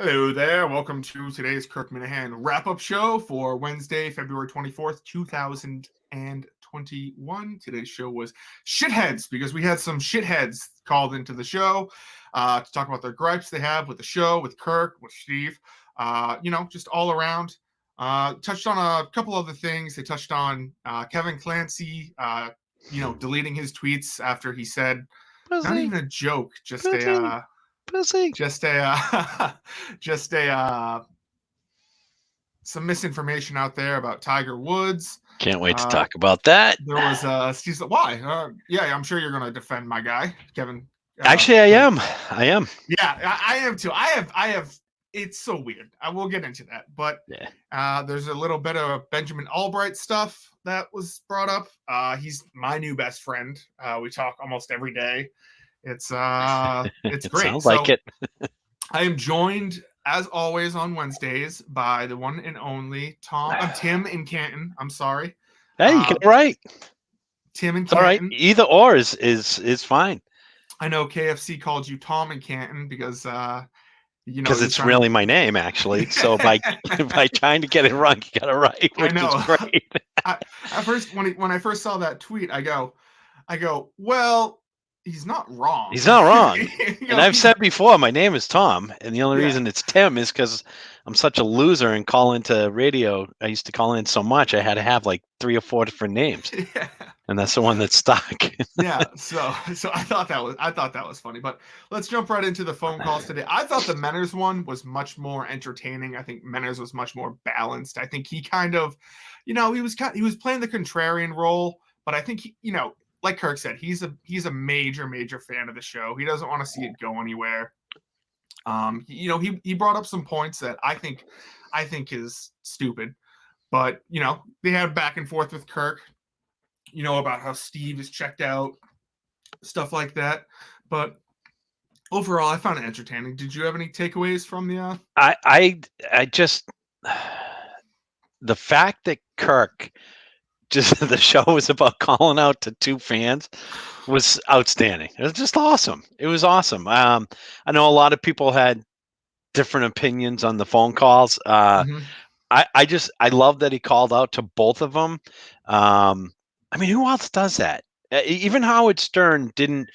Hello there. Welcome to today's Kirk Minahan wrap-up show for Wednesday, February 24th, 2021. Today's show was Shitheads because we had some shitheads called into the show to talk about their gripes they have with the show, with Kirk, with Steve, just all around. Touched on a couple other things. They touched on Kevin Clancy, deleting his tweets after he said, not even a joke, just a some misinformation out there about Tiger Woods. Can't wait to talk about that. There was Steve. Why? Yeah, I'm sure you're going to defend my guy, Kevin. Actually, I am. Yeah, I am too. I have. It's so weird. I will get into that, but there's a little bit of Benjamin Allbright stuff that was brought up. He's my new best friend. We talk almost every day. It's great. Sounds like it. I am joined, as always, on Wednesdays by the one and only Tim in Canton. I'm sorry. Hey, you get it right. Tim in Canton. All right. Either or is fine. I know KFC called you Tom in Canton because because it's really my name, actually. So by trying to get it wrong, you got it right, which is great. At first, when I first saw that tweet, I go, well, he's not wrong. He's not wrong. And I've said before, my name is Tom, and the only reason it's Tim is because I'm such a loser and call into radio. I used to call in so much, I had to have like 3 or 4 different names. Yeah. And that's the one that stuck. Yeah, so I thought that was funny. But let's jump right into the phone calls today. I thought the Menners one was much more entertaining. I think Menners was much more balanced. I think he kind of, he was playing the contrarian role, but I think like Kirk said, he's a major fan of the show. He doesn't want to see it go anywhere. He brought up some points that I think is stupid, but they had back and forth with Kirk. About how Steve is checked out, stuff like that. But overall, I found it entertaining. Did you have any takeaways from the? I just the fact that Kirk the show was about calling out to 2 fans was outstanding. It was just awesome. It was awesome. I know a lot of people had different opinions on the phone calls. I love that he called out to both of them. I mean, who else does that? Even Howard Stern didn't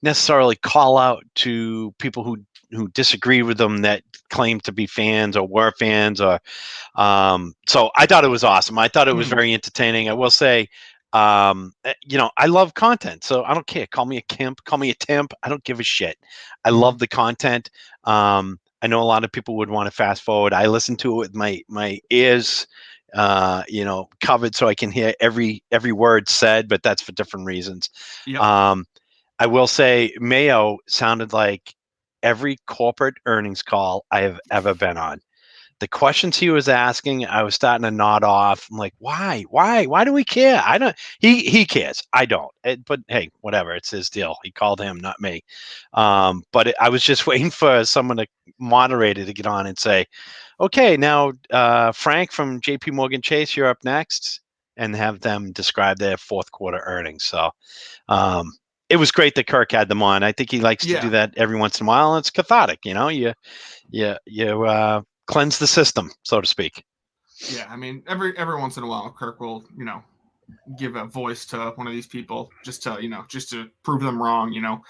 necessarily call out to people who disagree with them that claimed to be fans or were fans. Or so I thought it was awesome. I thought it was very entertaining. I will say, I love content, so I don't care. Call me a Kemp, call me a Temp. I don't give a shit. I love the content. I know a lot of people would want to fast forward. I listen to it with my ears covered so I can hear every word said, but that's for different reasons. Yep. I will say Mayo sounded like every corporate earnings call I have ever been on. The questions he was asking, I was starting to nod off. I'm like, why do we care? I don't, he cares. I don't, but hey, whatever. It's his deal. He called him, not me. But I was just waiting for someone to moderate it to get on and say, okay, now Frank from JP Morgan Chase, you're up next, and have them describe their fourth quarter earnings. So it was great that Kirk had them on. I think he likes to do that every once in a while, and it's cathartic. You cleanse the system, so to speak. Yeah, I mean, every once in a while, Kirk will give a voice to one of these people just to prove them wrong.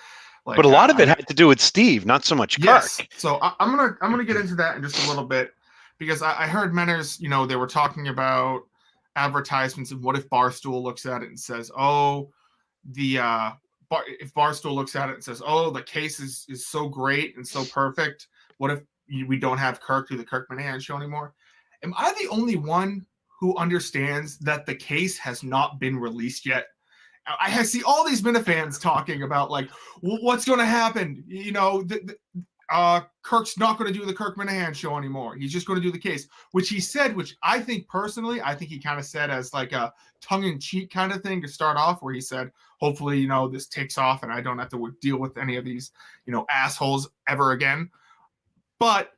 But a lot of it had to do with Steve, not so much Kirk. Yes. So I'm gonna get into that in just a little bit, because I heard Menners, they were talking about advertisements and what if Barstool looks at it and says, oh, if Barstool looks at it and says, oh, the case is so great and so perfect, what if we don't have Kirk do the Kirk Minahan show anymore? Am I the only one who understands that the case has not been released yet? I see all these Minifans talking about like what's going to happen. Kirk's not going to do the Kirk Minahan show anymore. He's just going to do the case, which he said, which I think personally, he kind of said as like a tongue-in-cheek kind of thing to start off, where he said, hopefully, this takes off and I don't have to deal with any of these, assholes ever again. But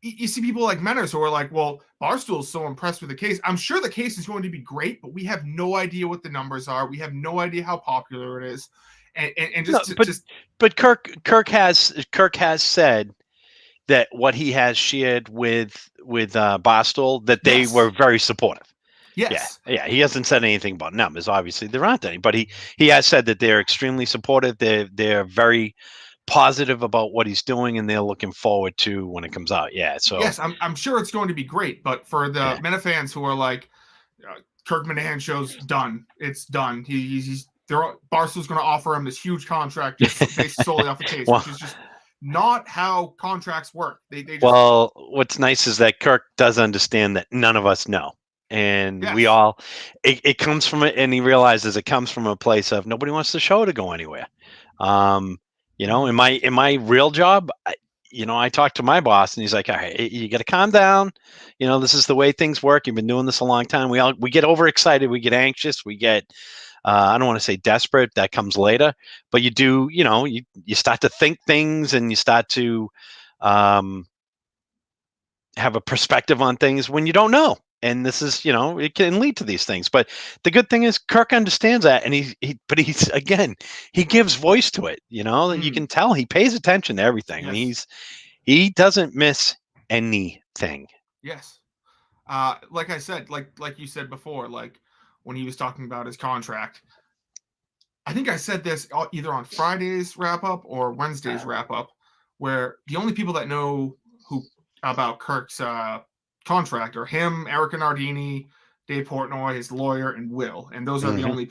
you see people like Menners who are like, well, Barstool's so impressed with the case. I'm sure the case is going to be great, but we have no idea what the numbers are. We have no idea how popular it is. But Kirk has said that what he has shared with Barstool, that they Yes. were very supportive. Yes. Yeah. He hasn't said anything about numbers. Obviously, there aren't any, but he has said that they're extremely supportive. They're very positive about what he's doing, and they're looking forward to when it comes out. Yeah. So Yes, I'm sure it's going to be great. But for the Minifans who are like, Kirk Minahan show's done. It's done. Barstool's going to offer him this huge contract just based solely off the case, which is just not how contracts work. They just, well, what's nice is that Kirk does understand that none of us know. And we all, it comes from it, and he realizes it comes from a place of nobody wants the show to go anywhere. You know, in my real job, I talked to my boss, and he's like, "All right, you got to calm down. You know, this is the way things work. You've been doing this a long time. We get overexcited, we get anxious, we get, I don't want to say desperate. That comes later, but you do. You start to think things, and you start to have a perspective on things when you don't know." And this is, it can lead to these things. But the good thing is Kirk understands that, and he gives voice to it. You can tell he pays attention to everything. Yes. I mean, he doesn't miss anything. Yes. Like I said, like you said before, like when he was talking about his contract, I think I said this either on Friday's wrap up or Wednesday's wrap up, where the only people that know about Kirk's contract are him, Erica Nardini, Dave Portnoy, his lawyer, and Will, and those are the only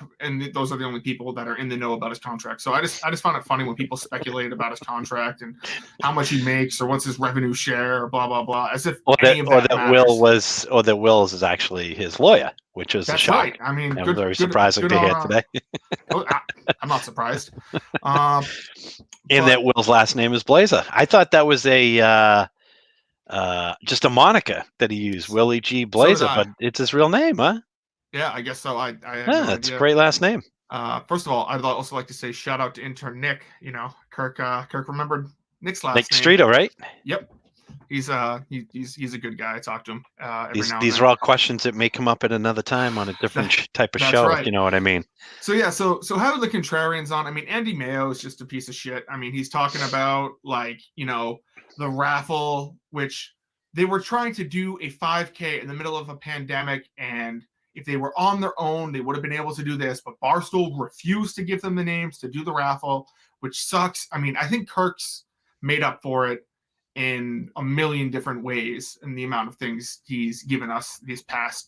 people that are in the know about his contract. So I just found it funny when people speculate about his contract and how much he makes or what's his revenue share or blah blah blah, as if that Wills is actually his lawyer, which is a shock. Right. I mean, that was very surprising to hear today. I'm not surprised. And that Will's last name is Blazer. I thought that was just a moniker that he used, Willie G. Blazer, but it's his real name, huh? Yeah, I guess so. I had no that's idea. A great last name. First of all, I'd also like to say shout out to intern Nick. Kirk remembered Nick's last Nick name. Streeter, right? Yep. He's a good guy. I talk to him every now and these then. are all questions that may come up at another time on a different type of show, if you know what I mean. So yeah, so having the contrarians on, I mean, Andy Mayo is just a piece of shit. I mean, he's talking about the raffle, which they were trying to do a 5K in the middle of a pandemic, and if they were on their own, they would have been able to do this, but Barstool refused to give them the names to do the raffle, which sucks. I mean, I think Kirk's made up for it in a million different ways in the amount of things he's given us these past,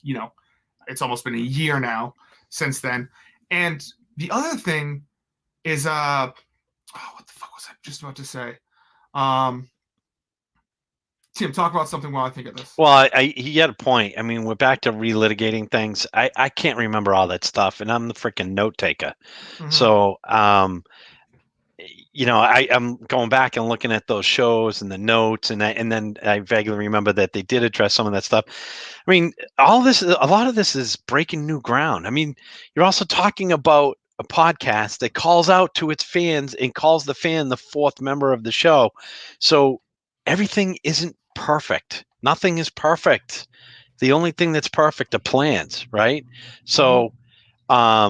it's almost been a year now since then. And the other thing is, what the fuck was I just about to say? Tim, talk about something while I think of this. Well, he had a point. I mean, we're back to relitigating things. I can't remember all that stuff, and I'm the freaking note taker. Mm-hmm. So, I'm going back and looking at those shows and the notes, and then I vaguely remember that they did address some of that stuff. I mean, a lot of this is breaking new ground. I mean, you're also talking about a podcast that calls out to its fans and calls the fan the fourth member of the show. So everything isn't perfect. Nothing is perfect. The only thing that's perfect are plans, right? So, I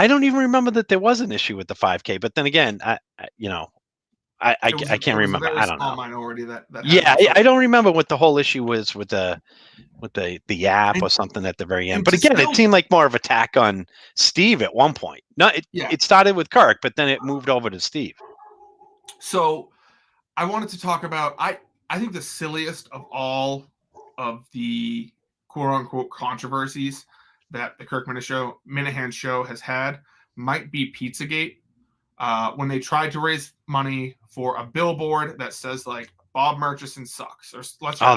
don't even remember that there was an issue with the 5K, but then again, I can't remember. I don't know. Minority that I don't remember what the whole issue was with the app or something at the very end. But again, it seemed like more of an attack on Steve at one point. It started with Kirk, but then it moved over to Steve. So I wanted to talk about, I think the silliest of all of the quote unquote controversies that the Kirk Minahan show has had might be Pizzagate. When they tried to raise money for a billboard that says like Bob Murchison sucks, or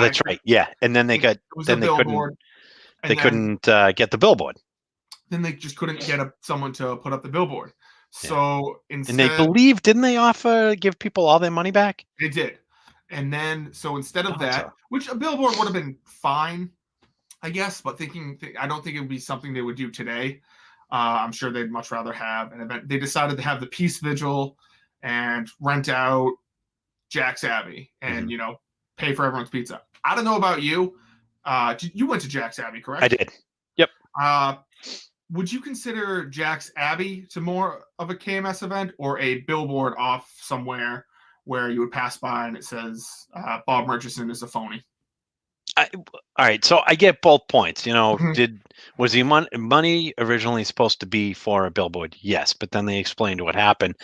that's right, yeah. And then they couldn't get the billboard. Then they just couldn't get someone to put up the billboard. So instead, and they didn't they give people all their money back? They did. And then so instead of that, which a billboard would have been fine, I guess, but I don't think it would be something they would do today. I'm sure they'd much rather have an event. They decided to have the Peace Vigil and rent out Jack's Abbey and, pay for everyone's pizza. I don't know about you. You went to Jack's Abbey, correct? I did. Yep. Would you consider Jack's Abbey to more of a KMS event or a billboard off somewhere where you would pass by and it says Bob Murchison is a phony. All right, so I get both points. Mhm. Was the money originally supposed to be for a billboard? Yes, but then they explained what happened,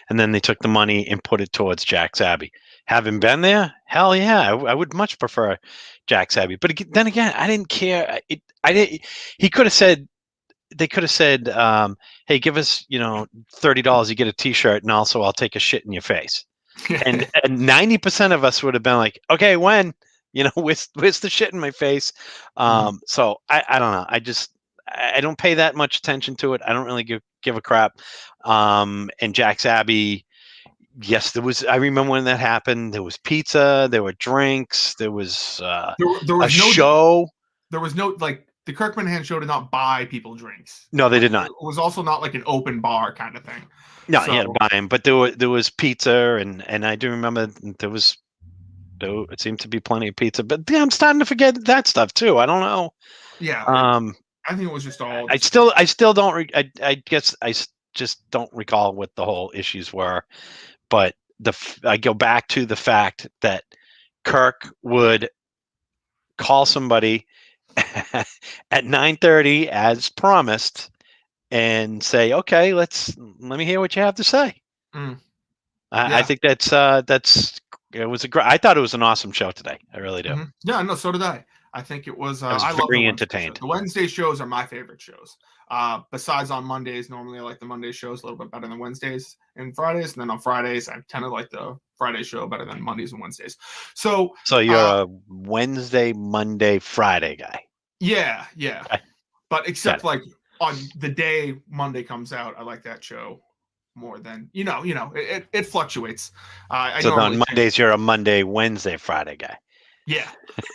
and then they took the money and put it towards Jack's Abbey. Having been there, hell yeah, I would much prefer Jack's Abbey. But then again, I didn't care. I didn't. He could have said. They could have said, "Hey, give us $30, you get a T-shirt, and also I'll take a shit in your face." And 90% of us would have been like, okay, when, where's the shit in my face? So I don't know. I don't pay that much attention to it. I don't really give a crap. And Jack's Abbey, yes, I remember when that happened. There was pizza, there were drinks, there was there a was no show. there was no like the Kirk Minahan show did not buy people drinks. No, they Like, did not. it was also not like an open bar kind of thing. No, So, he had to buy him, but there was pizza, and I do remember it seemed to be plenty of pizza. But yeah, I'm starting to forget that stuff too. I don't know. yeah, I think it was just all. I still don't. I guess just don't recall what the whole issues were. But I go back to the fact that Kirk would call somebody at 9:30 as promised and say, "Okay, let me hear what you have to say." Mm, I yeah. think that's it was I thought it was an awesome show today. I really do. Yeah, no, so did I. I think it was. I was I love the very Wednesday entertained. show. The Wednesday shows are my favorite shows. Besides on Mondays, normally I like the Monday shows a little bit better than Wednesdays and Fridays. And then on Fridays, I tend to like the Friday show better than Mondays and Wednesdays. So you're a Wednesday, Monday, Friday guy. yeah. Okay. But except like on the day Monday comes out, I like that show more than it fluctuates. So on Mondays, you're a Monday, Wednesday, Friday guy. Yeah.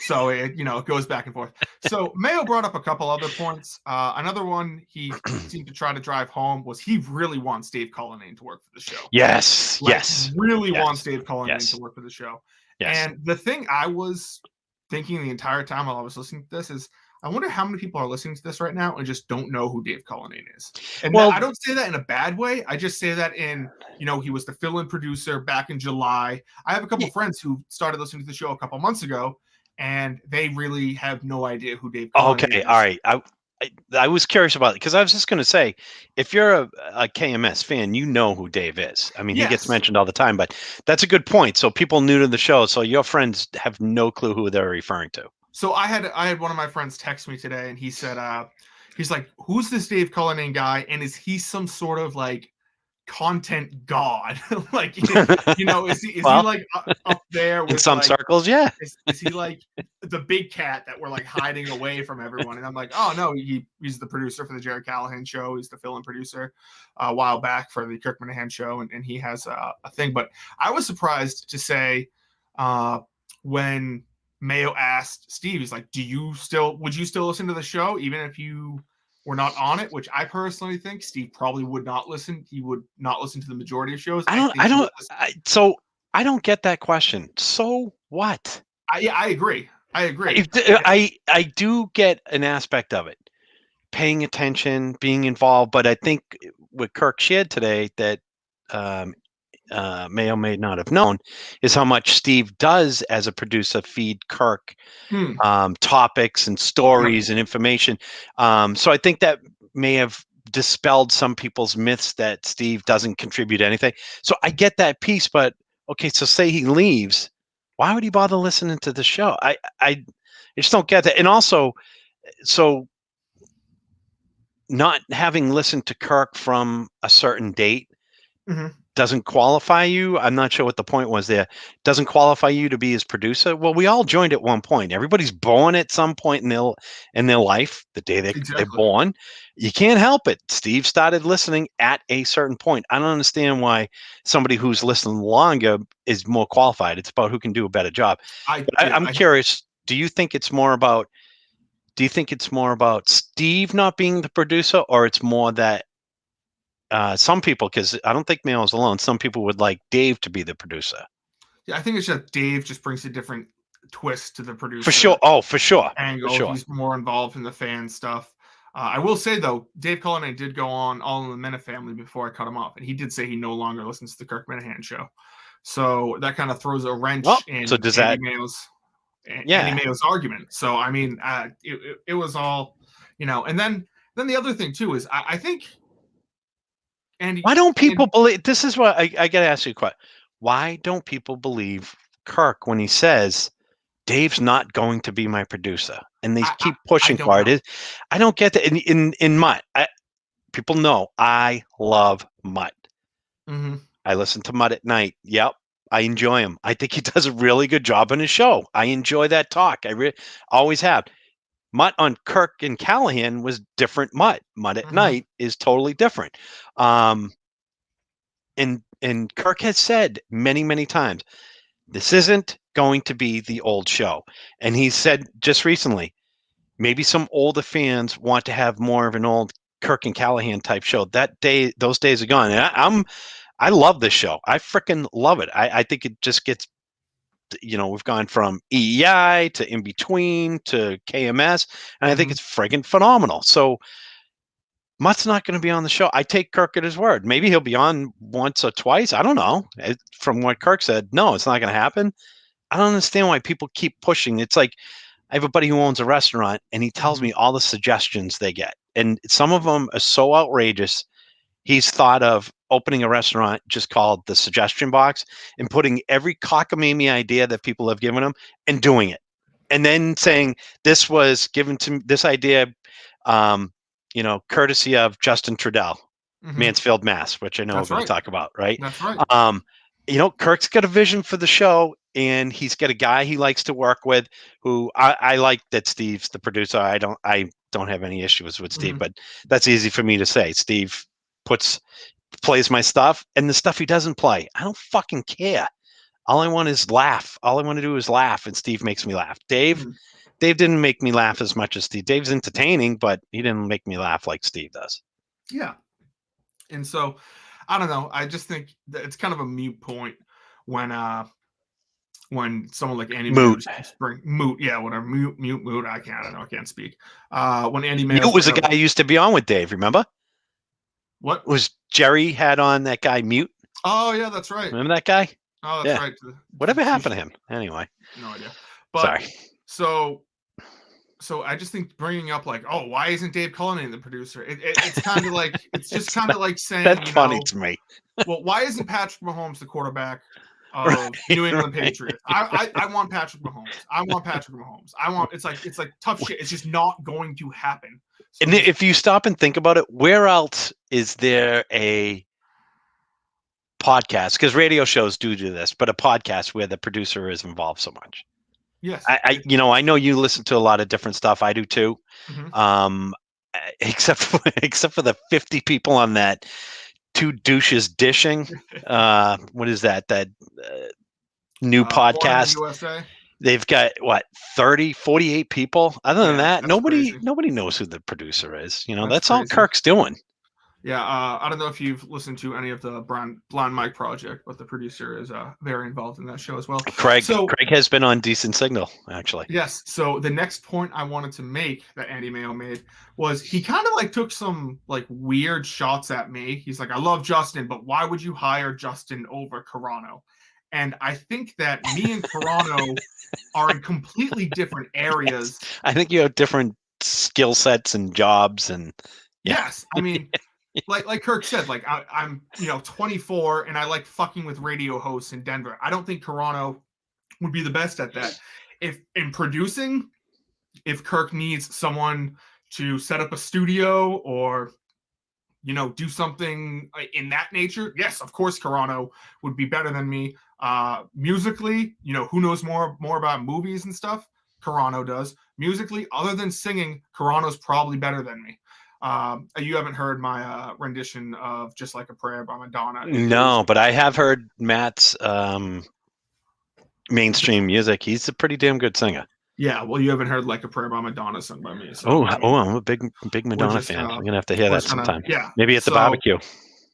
So it goes back and forth. So Mayo brought up a couple other points. Another one he seemed to try to drive home was he really wants Dave Cullinane to work for the show. Yes. Really wants Dave Cullinane to work for the show. Yes. And the thing I was thinking the entire time while I was listening to this is, I wonder how many people are listening to this right now and just don't know who Dave Cullinane is. And I don't say that in a bad way. I just say that in, he was the fill-in producer back in July. I have a couple friends who started listening to the show a couple months ago, and they really have no idea who Dave Cullinane is. All right. I was curious about it because I was just going to say, if you're a KMS fan, you know who Dave is. I mean, he gets mentioned all the time, but that's a good point. So people new to the show, so your friends have no clue who they're referring to. So I had one of my friends text me today, and he said, he's like, "Who's this Dave Cullinane guy? And is he some sort of like content god? Like, is he like up there with, in some circles? Yeah. Is he like the big cat that we're like hiding away from everyone?" And I'm like, "Oh no, he's the producer for the Jerry Callahan show. He's the fill-in producer a while back for the Kirk Minahan show, and he has a thing." But I was surprised to say when Mayo asked Steve, he's like, would you still listen to the show even if you were not on it? Which I personally think Steve probably would not listen. He would not listen to the majority of shows. So I don't get that question. So what? I agree. I do get an aspect of it, paying attention, being involved, but I think what Kirk shared today that Mayo may not have known is how much Steve does as a producer feed Kirk topics and stories and information. So I think that may have dispelled some people's myths that Steve doesn't contribute anything. So I get that piece, but okay, so say he leaves, why would he bother listening to the show? I just don't get that. And also, so not having listened to Kirk from a certain date doesn't qualify you. I'm not sure what the point was there. Doesn't qualify you to be his producer. Well, we all joined at one point. Everybody's born at some point in their life, the day they're born. You can't help it. Steve started listening at a certain point. I don't understand why somebody who's listened longer is more qualified. It's about who can do a better job. I'm curious. Do you think it's more about Steve not being the producer, or it's more that some people, because I don't think Mayo's alone, some people would like Dave to be the producer? Yeah, I think it's just Dave just brings a different twist to the producer. For sure. Oh, for sure. Angle. For sure. He's more involved in the fan stuff. I will say, though, Dave Cullinane did go on All in the Minifans before I cut him off, and he did say he no longer listens to the Kirk Minahan show. So that kind of throws a wrench Well, in so does Andy that? Mayo's Yeah. argument. So I mean, it was all, and then the other thing too is I think Why don't people Andy, believe? This is what I got to ask you a question. Why don't people believe Kirk when he says Dave's not going to be my producer, and they keep I pushing don't for know. it? I don't get that. In Mutt, people know I love Mutt. Mm-hmm. I listen to Mutt at night. Yep. I enjoy him. I think he does a really good job on his show. I enjoy that talk. I always have. Mutt on Kirk and Callahan was different. Mutt at Mm-hmm. night is totally different. And Kirk has said many times, this isn't going to be the old show. And he said just recently, maybe some older fans want to have more of an old Kirk and Callahan type show. Those days are gone. And I love this show. I freaking love it. I think it just gets, we've gone from EEI to In Between to KMS, and I think it's friggin' phenomenal. So Mutt's not going to be on the show. I take Kirk at his word. Maybe he'll be on once or twice. I don't know. From what Kirk said, no, it's not going to happen. I don't understand why people keep pushing. It's like I have a buddy who owns a restaurant, and he tells me all the suggestions they get, and some of them are so outrageous. He's thought of opening a restaurant just called the suggestion box and putting every cockamamie idea that people have given him and doing it. And then saying this was given to this idea, courtesy of Justin Trudell, Mansfield, Mass, which I know That's we're going to right. talk about, right? That's right. Kirk's got a vision for the show, and he's got a guy he likes to work with who I like that Steve's the producer. I don't have any issues with Steve, but that's easy for me to say. Steve plays my stuff, and the stuff he doesn't play, I don't fucking care. All I want is laugh. All I want to do is laugh, and Steve makes me laugh. Dave didn't make me laugh as much as Steve. Dave's entertaining, but he didn't make me laugh like Steve does. Yeah. And so I don't know. I just think that it's kind of a mute point when someone like Andy Mayo whatever mute. I can't speak. When Andy Mayo was a guy who used to be on with Dave, remember? What was Jerry had on that guy Mute? Oh yeah, that's right. Remember that guy? Oh, that's right. Whatever happened to him? Anyway, no idea. But sorry. So I just think bringing up like, oh, why isn't Dave Cullinane the producer? It's kind of like it's kind of like saying that's funny to me. Well, why isn't Patrick Mahomes the quarterback of New England Patriots? I want Patrick Mahomes. I want Patrick Mahomes. It's like tough shit. It's just not going to happen. So and if you stop and think about it, where else is there a podcast? Because radio shows do this, but a podcast where the producer is involved so much. Yes. I know you listen to a lot of different stuff. I do too. Except for the 50 people on that two douches dishing. What is that? That new podcast? USA? They've got 30, 48 people. Other than that, nobody knows who the producer is. That's all Kirk's doing. Yeah, I don't know if you've listened to any of the Blind Mike project, but the producer is very involved in that show as well. Craig has been on Decent Signal, actually. Yes. So the next point I wanted to make that Andy Mayo made was he kind of like took some like weird shots at me. He's like, I love Justin, but why would you hire Justin over Carano? And I think that me and Carano are in completely different areas. Yes. I think you have different skill sets and jobs and yes. I mean, like Kirk said, like I'm 24 and I like fucking with radio hosts in Denver. I don't think Carano would be the best at that. If in producing, if Kirk needs someone to set up a studio or do something in that nature, yes, of course Carano would be better than me. Musically, who knows more about movies and stuff? Carano does. Musically, other than singing, Carano's probably better than me. You haven't heard my rendition of Just Like a Prayer by Madonna. No, but I have heard Matt's mainstream music. He's a pretty damn good singer. Yeah, well, you haven't heard Like a Prayer by Madonna sung by me. So, I'm a big Madonna fan. I'm gonna have to hear that sometime. Yeah, maybe at the barbecue.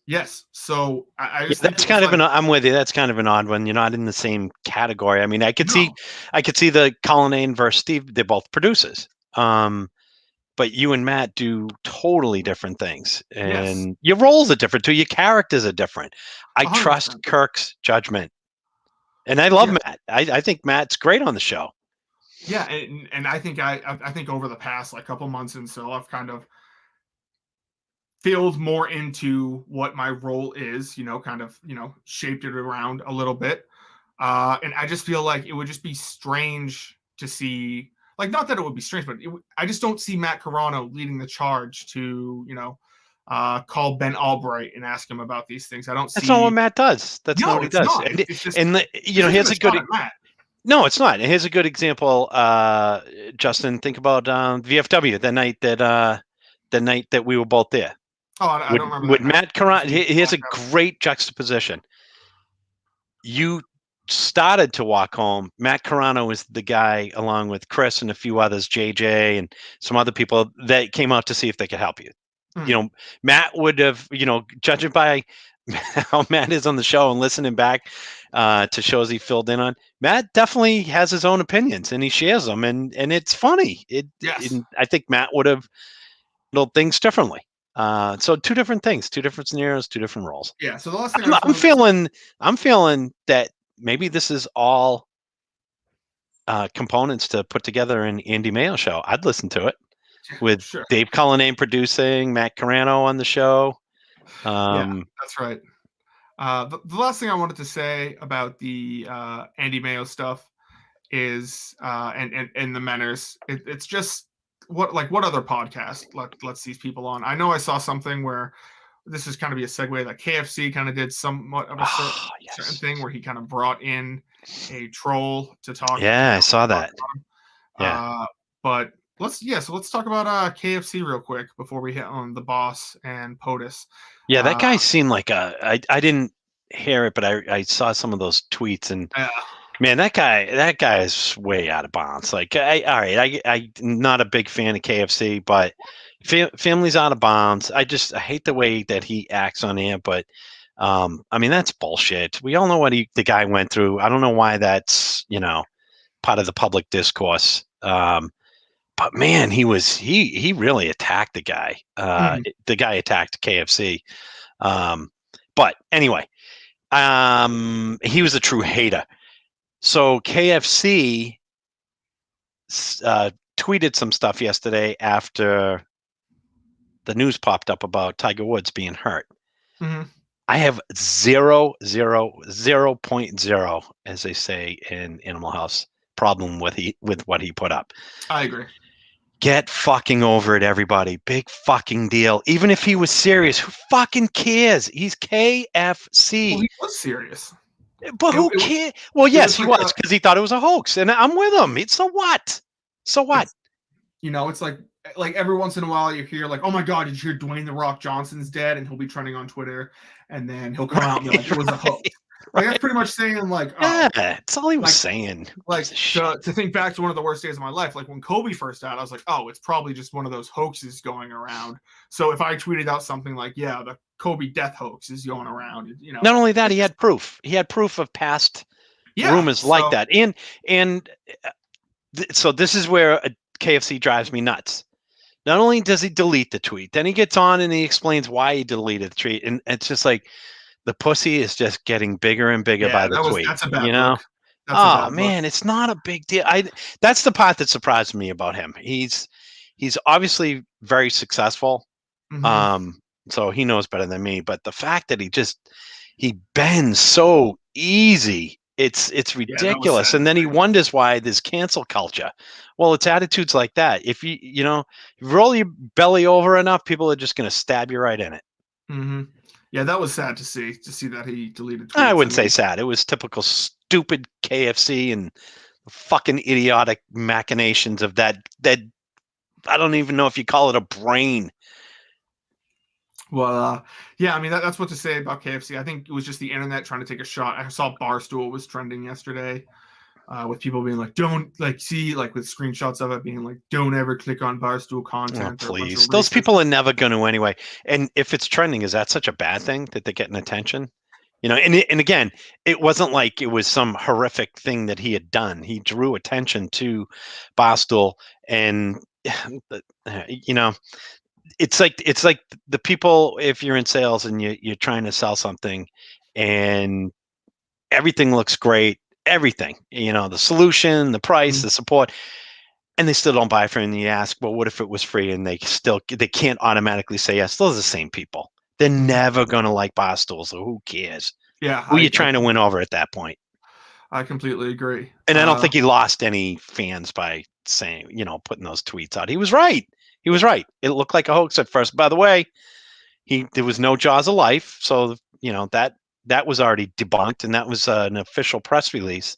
Yes, so I just that's kind of I'm with you. That's kind of an odd one. You're not in the same category. I mean, I could see the Cullinane versus Steve. They're both producers. But you and Matt do totally different things, and your roles are different too. Your characters are different. I 100%. Trust Kirk's judgment And I love Yeah. Matt. I think Matt's great on the show. Yeah, and I think I think over the past like couple months and so I've kind of filled more into what my role is, kind of, shaped it around a little bit. And I just feel like it would just be strange to see, like, not that it would be strange, but I just don't see Matt Carano leading the charge to, call Ben Allbright and ask him about these things. I don't That's not what see. Matt does. That's not No, what he it's does. not. It's just And this isn't here's a a good. shot at Matt. No, it's not. And here's a good example. Justin, think about VFW the night that we were both there. Oh, I don't remember With that. Matt Carano, here's a great juxtaposition. You started to walk home. Matt Carano was the guy, along with Chris and a few others, JJ and some other people, that came out to see if they could help you. Matt would have, judging by how Matt is on the show and listening back to shows he filled in on, Matt definitely has his own opinions and he shares them, and it's funny. Yes. I think Matt would have handled things differently. So two different things, two different scenarios, two different roles. Yeah. So the last thing I'm feeling that maybe this is all components to put together an Andy Mayo show. I'd listen to it with Dave Cullinane producing, Matt Carano on the show. Yeah, that's right. The last thing I wanted to say about the Andy Mayo stuff is and the Menners. It's just what other podcast lets these people on. I know I saw something where this is kind of be a segue that KFC kind of did somewhat of a certain thing where he kind of brought in a troll to talk. Yeah, I saw that. Yeah, but let's talk about KFC real quick before we hit on the boss and POTUS. Yeah, that guy seemed like I didn't hear it, but I saw some of those tweets, and man, that guy is way out of bounds. Like, I'm not a big fan of KFC, but family's out of bounds. I hate the way that he acts on air, but I mean, that's bullshit. We all know what the guy went through. I don't know why that's part of the public discourse. But man, he really attacked the guy. The guy attacked KFC. But anyway, he was a true hater. So KFC tweeted some stuff yesterday after the news popped up about Tiger Woods being hurt. I have 0.0, as they say in Animal House, problem with what he put up. I agree. Get fucking over it, everybody. Big fucking deal. Even if he was serious, who fucking cares? He's KFC. Well, he was serious. But who cares? Well, yes, he was, because he thought it was a hoax, and I'm with him. So what? So what? It's like every once in a while you hear like, oh my God, did you hear Dwayne "The Rock" Johnson's dead? And he'll be trending on Twitter, and then he'll come out and be like, it was a hoax. Like, that's pretty much saying like, yeah, that's all he was saying. Like, to think back to one of the worst days of my life, like when Kobe first died, I was like, oh, it's probably just one of those hoaxes going around. So if I tweeted out something like, yeah, the Kobe death hoax is going around, Not only that, he had proof. He had proof of past rumors like that. And so this is where KFC drives me nuts. Not only does he delete the tweet, then he gets on and he explains why he deleted the tweet. And it's just like, the pussy is just getting bigger and bigger by the tweet. That's a bad look. Oh man, it's not a big deal. That's the part that surprised me about him. He's obviously very successful. So he knows better than me. But the fact that he bends so easy, it's ridiculous. And then he wonders why there's cancel culture. Well, it's attitudes like that. If you roll your belly over enough, people are just going to stab you right in it. Yeah, that was sad to see that he deleted tweets. I wouldn't say sad. It was typical stupid KFC and fucking idiotic machinations of that I don't even know if you call it a brain. Well, yeah, I mean, that's what to say about KFC. I think it was just the internet trying to take a shot. I saw Barstool was trending yesterday with people being like, don't, like, see, like, with screenshots of it being like, don't ever click on Barstool content. Oh, please. Those people are never going to anyway. And if it's trending, is that such a bad thing that they're getting attention? And again, it wasn't like it was some horrific thing that he had done. He drew attention to Barstool, and it's like the people, if you're in sales and you're trying to sell something and everything looks great everything, the solution, the price, the support, and they still don't buy from it. And you ask, well, what if it was free? And they can't automatically say yes. Those are the same people. They're never going to like Barstool, so who cares? Yeah. Who are you trying to win over at that point? I completely agree. And I don't think he lost any fans by saying, putting those tweets out. He was right. He was right. It looked like a hoax at first. By the way, there was no Jaws of Life. So, that was already debunked. And that was an official press release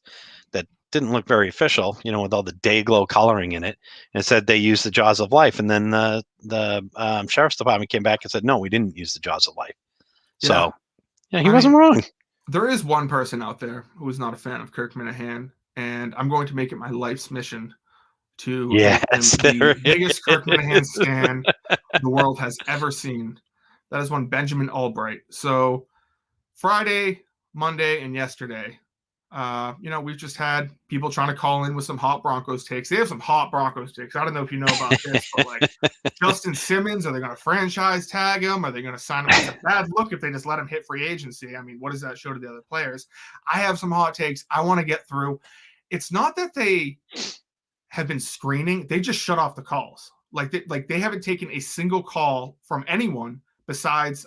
that didn't look very official, with all the Dayglow coloring in it. And it said they used the Jaws of Life. And then the sheriff's department came back and said, no, we didn't use the Jaws of Life. So, he wasn't wrong. There is one person out there who is not a fan of Kirk Minahan, and I'm going to make it my life's mission to make him the biggest Kirk Minahan stan the world has ever seen. That is one Benjamin Allbright. So Friday, Monday, and yesterday, we've just had people trying to call in with some hot Broncos takes. They have some hot Broncos takes. I don't know if you know about this, but like Justin Simmons, are they going to franchise tag him? Are they going to sign him? It's a bad look if they just let him hit free agency. I mean, what does that show to the other players? I have some hot takes I want to get through. It's not that they have been screening. They just shut off the calls. They haven't taken a single call from anyone besides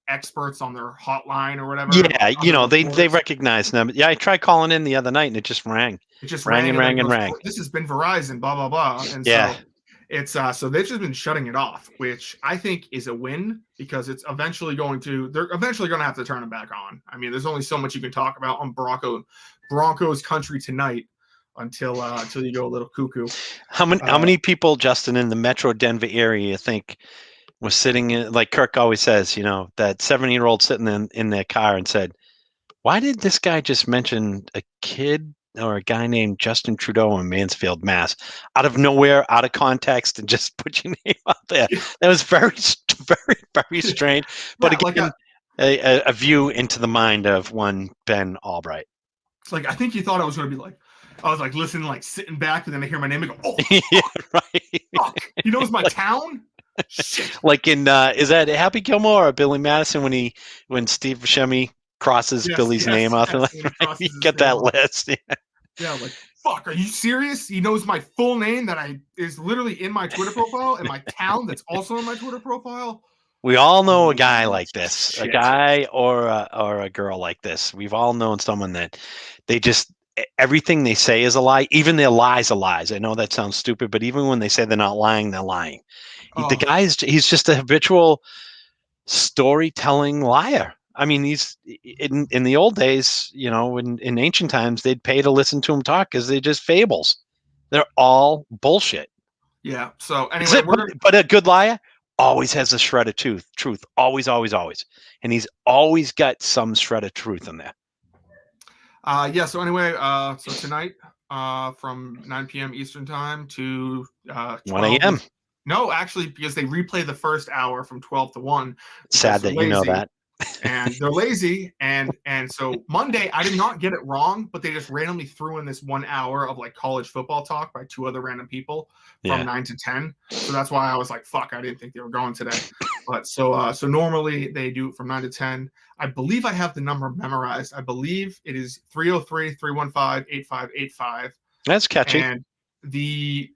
experts on their hotline or whatever. Yeah, they recognize them. Yeah, I tried calling in the other night and it just rang. It just rang. This has been Verizon, blah, blah, blah. And so it's so they've just been shutting it off, which I think is a win because they're eventually going to have to turn it back on. I mean, there's only so much you can talk about on Broncos country tonight until you go a little cuckoo. How many people, Justin, in the Metro Denver area you think was sitting in, like Kirk always says, that 7-year-old sitting in their car and said, why did this guy just mention a kid or a guy named Justin Trudeau in Mansfield, Mass, out of nowhere, out of context, and just put your name out there? That was very, very, very strange. But again, a view into the mind of one Ben Allbright. It's like, I think you thought I was going to be like, I was like, listening, sitting back, and then I hear my name and go, oh, yeah, right. Fuck. He knows my town? Shit. Like in is that Happy Gilmore or Billy Madison when Steve Buscemi crosses Billy's name out there? Right? You get that list. Yeah, like, fuck, are you serious? He knows my full name that is literally in my Twitter profile and my town that's also in my Twitter profile. We all know a guy like this, a guy or a girl like this. We've all known someone that they just everything they say is a lie. Even their lies are lies. I know that sounds stupid, but even when they say they're not lying, they're lying. The guy he's just a habitual storytelling liar. I mean, he's in the old days, in ancient times, they'd pay to listen to him talk because they're just fables. They're all bullshit. Yeah. So anyway, but a good liar always has a shred of truth. Always. And he's always got some shred of truth in there. Yeah. So anyway, so tonight, from 9 p.m. Eastern time to 1 a.m. No, actually, because they replay the first hour from 12 to 1. Sad that you know that. And they're lazy. And so Monday, I did not get it wrong, but they just randomly threw in this 1 hour of college football talk by two other random people from 9 to 10. So that's why I was like, fuck, I didn't think they were going today. But so normally they do it from 9 to 10. I believe I have the number memorized. I believe it is 303-315-8585. That's catchy. And the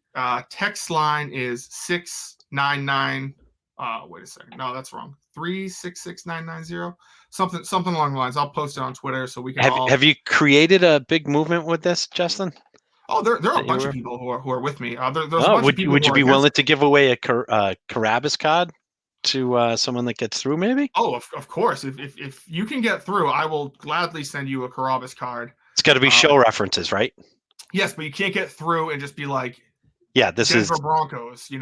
text line is 699. Wait a second. No, that's wrong. 366-990. Something along the lines. I'll post it on Twitter so we can have you created a big movement with this, Justin? Oh, there are a bunch of people who are with me. There's a bunch of people would you be willing to give away a Carabas card to someone that gets through, maybe? Oh, of course. If you can get through, I will gladly send you a Carabas card. It's got to be show references, right? Yes, but you can't get through and just be like, yeah, this Denver is Broncos. You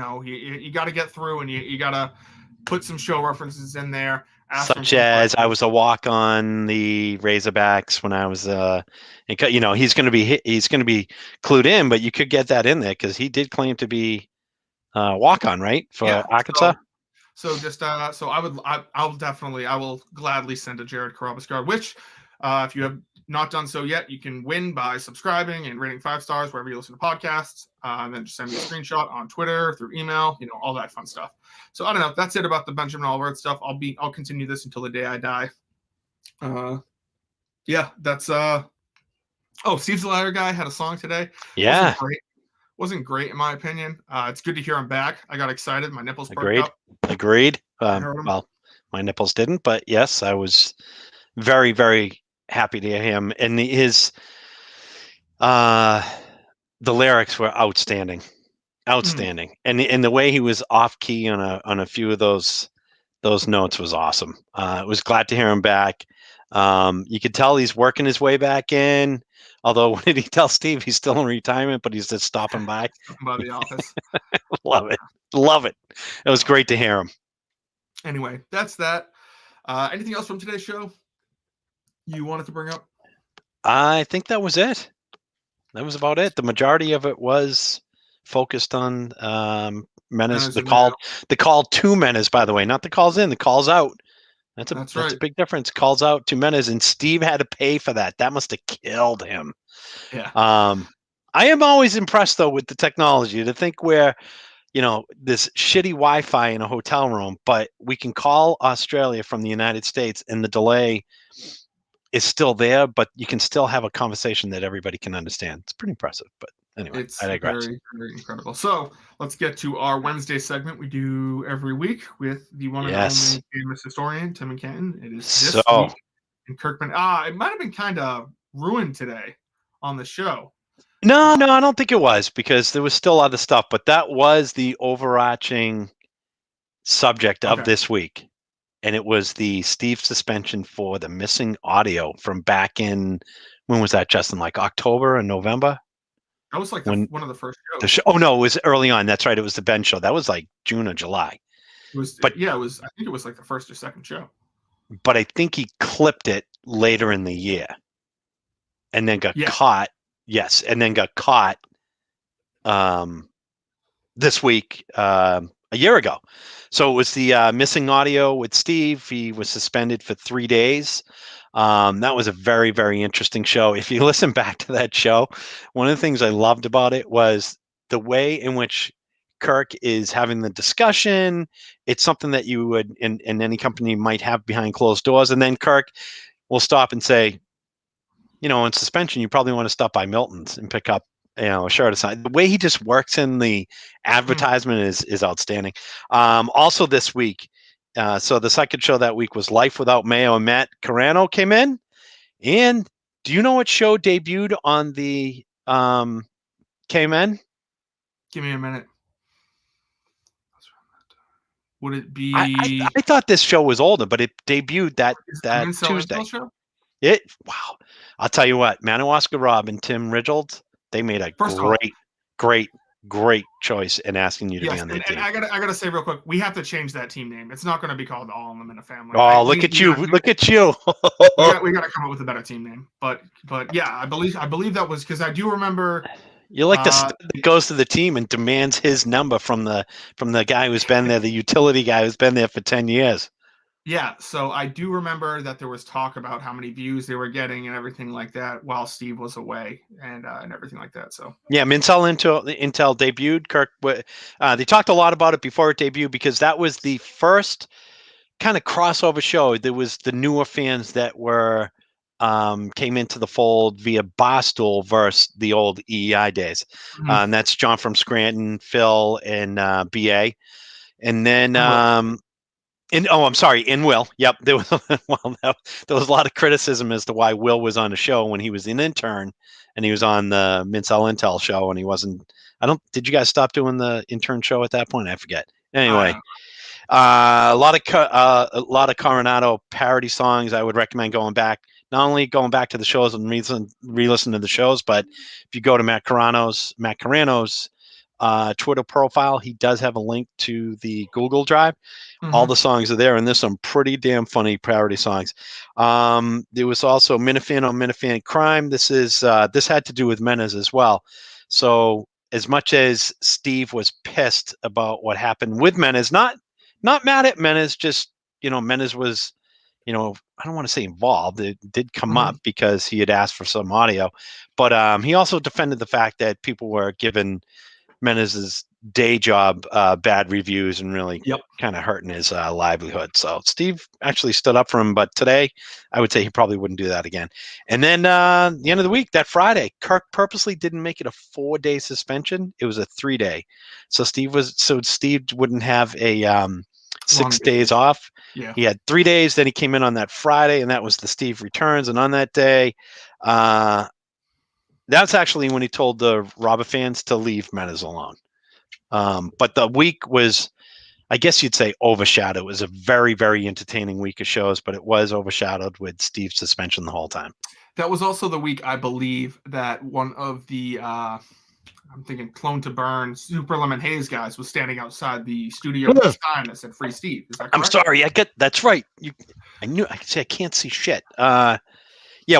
got to get through and you got to put some show references in there. Such as I was a walk on the Razorbacks when I was he's going to be clued in, but you could get that in there because he did claim to be walk on, right, for Arkansas. So I will gladly send a Jared Carabas card, which if you have not done so yet, you can win by subscribing and rating 5 stars wherever you listen to podcasts, and then just send me a screenshot on Twitter, through email, all that fun stuff. So I don't know. That's it about the Benjamin Allbright stuff. I'll continue this until the day I die. Yeah, that's Oh, Steve Zalayer guy had a song today. Yeah, Wasn't great in my opinion. It's good to hear him back. I got excited. My nipples perked agreed. up. Agreed. I heard him. Well, my nipples didn't, but yes, I was very, very happy to hear him. And his the lyrics were outstanding. Outstanding. And the way he was off key on a few of those notes was awesome. I was glad to hear him back. You could tell he's working his way back in. Although, what did he tell Steve? He's still in retirement, but he's just stopping by. By the office. Love it. Love it. It was great to hear him. Anyway, that's that. Anything else from today's show you wanted to bring up? I think that was it. That was about it. The majority of it was focused on Menace. The call to Menace, by the way, not the calls in, the calls out. That's a big difference. Calls out to Menace, and Steve had to pay for that. That must have killed him. Yeah. I am always impressed though with the technology to think where, this shitty Wi-Fi in a hotel room, but we can call Australia from the United States, and the delay is still there, but you can still have a conversation that everybody can understand. It's pretty impressive, but anyway, it's I digress. very, very incredible. So let's get to our Wednesday segment we do every week with the one and only KMS historian, Tim and Canton. It is this week in Kirkman. It might have been kind of ruined today on the show. No, I don't think it was, because there was still other stuff, but that was the overarching subject of this week. And it was the Steve suspension for the missing audio from back in, when was that, Justin? Like October and November? That was like one of the first shows. Oh no, it was early on. That's right. It was the Ben show. That was like June or July. It was, but yeah, it was. I think it was like the first or second show. But I think he clipped it later in the year, and then got caught. Yes, and then got caught. This week, a year ago. So it was the missing audio with Steve. He was suspended for 3 days. That was a very, very interesting show. If you listen back to that show, one of the things I loved about it was the way in which Kirk is having the discussion. It's something that you would in any company might have behind closed doors. And then Kirk will stop and say, in suspension, you probably want to stop by Milton's and pick up a shirt aside. The way he just works in the advertisement is outstanding. Also this week, so the second show that week was Life Without Mayo, and Matt Carano came in. And do you know what show debuted on the KMN? Give me a minute. Would it be? I thought this show was older, but it debuted that Tuesday. Wow! I'll tell you what, Manu Oscar Robb and Tim Ridgeld, they made a great choice in asking you to be on their team. I gotta say real quick, we have to change that team name. It's not going to be called All in the Minifans. Oh, look at you! Look at you! We got to come up with a better team name. But yeah, I believe that was, because I do remember. You're like the stud that goes to the team and demands his number from the guy who's been there, the utility guy who's been there for 10 years. Yeah, so I do remember that there was talk about how many views they were getting and everything like that while Steve was away and everything like that. So yeah, Intel debuted. Kirk, they talked a lot about it before it debuted, because that was the first kind of crossover show. There was the newer fans that were came into the fold via Barstool versus the old EEI days. Mm-hmm. And that's John from Scranton, Phil, and BA. And then in Will. Yep. There was there was a lot of criticism as to why Will was on the show when he was an intern, and he was on the Mincel Intel show, and he wasn't. Did you guys stop doing the intern show at that point? I forget. Anyway, a lot of Coronado parody songs. I would recommend going back. Not only going back to the shows and re-listen to the shows, but if you go to Matt Carano's Twitter profile, he does have a link to the Google Drive. Mm-hmm. All the songs are there, and there's some pretty damn funny parody songs. There was also Minifan on Minifan Crime. This had to do with Menace as well. So as much as Steve was pissed about what happened with Menace, not mad at Menace, just Menace was, I don't want to say involved. It did come up because he had asked for some audio, but he also defended the fact that people were giving Menace's day job bad reviews and really Yep. kind of hurting his livelihood. So Steve actually stood up for him, but today I would say he probably wouldn't do that again. And then the end of the week, that Friday, Kirk purposely didn't make it a 4-day suspension. It was a 3-day. So Steve wouldn't have a 6 days off. Yeah. He had 3 days. Then he came in on that Friday, and that was the Steve returns. And on that day, that's actually when he told the Robert fans to leave Menace alone. But the week was, I guess you'd say, overshadowed. It was a very, very entertaining week of shows, but it was overshadowed with Steve's suspension the whole time. That was also the week, I believe, that one of the, I'm thinking Clone to Burn, Super Lemon Haze guys was standing outside the studio with a sign that said "Free Steve." Is that correct? I'm sorry. That's right. I can't see shit. Yeah,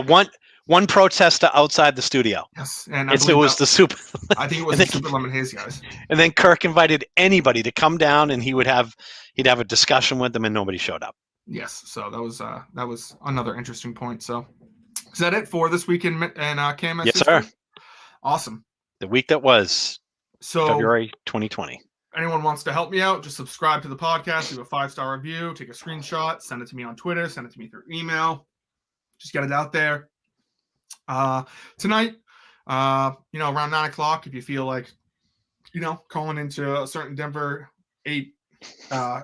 one protester outside the studio. Yes, and it was the Super. I think it was the Super Lemon Haze guys. And then Kirk invited anybody to come down, and he'd have a discussion with them, and nobody showed up. Yes, so that was another interesting point. So, is that it for this week in KMS? Yes, history? sir. Awesome. The week that was February 2020. Anyone wants to help me out, just subscribe to the podcast, leave a 5-star review, take a screenshot, send it to me on Twitter, send it to me through email. Just get it out there. Tonight, around 9:00, if you feel like, calling into a certain Denver 8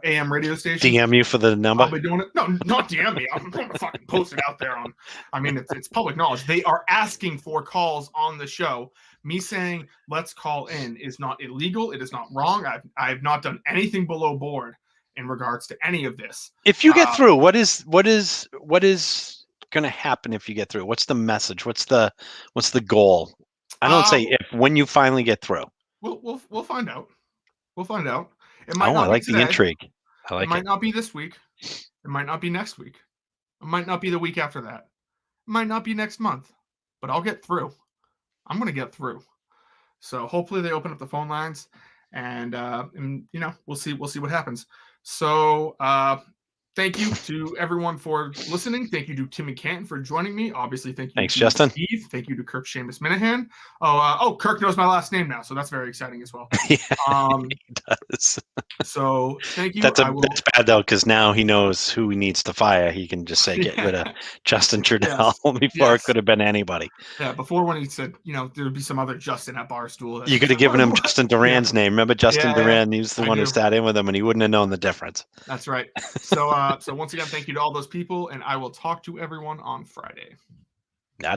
AM radio station. DM you for the number? I'll be doing it. No, not DM me. I'm going to fucking post it out there on. I mean, it's public knowledge. They are asking for calls on the show. Me saying let's call in is not illegal. It is not wrong. I've not done anything below board in regards to any of this. If you get through, what is going to happen if you get through? What's the message? What's the goal? I don't say if, when you finally get through. We'll find out. We'll find out. It might I like the intrigue. It might not be this week. It might not be next week. It might not be the week after that. It might not be next month. But I'll get through. I'm going to get through. So hopefully they open up the phone lines, and we'll see what happens. So thank you to everyone for listening. Thank you to Timmy Canton for joining me. Obviously, thank you. Thanks, to Justin. Steve. Thank you to Kirk Seamus Minahan. Kirk knows my last name now, so that's very exciting as well. Yeah, he does. So thank you. That's bad though, because now he knows who he needs to fire. He can just say get rid of Justin Trudell before it could have been anybody. Yeah, before when he said, there would be some other Justin at Barstool. You could have given him Justin Duran's name. Remember Justin Duran? He was the one who sat in with him, and he wouldn't have known the difference. That's right. So once again, thank you to all those people, and I will talk to everyone on Friday.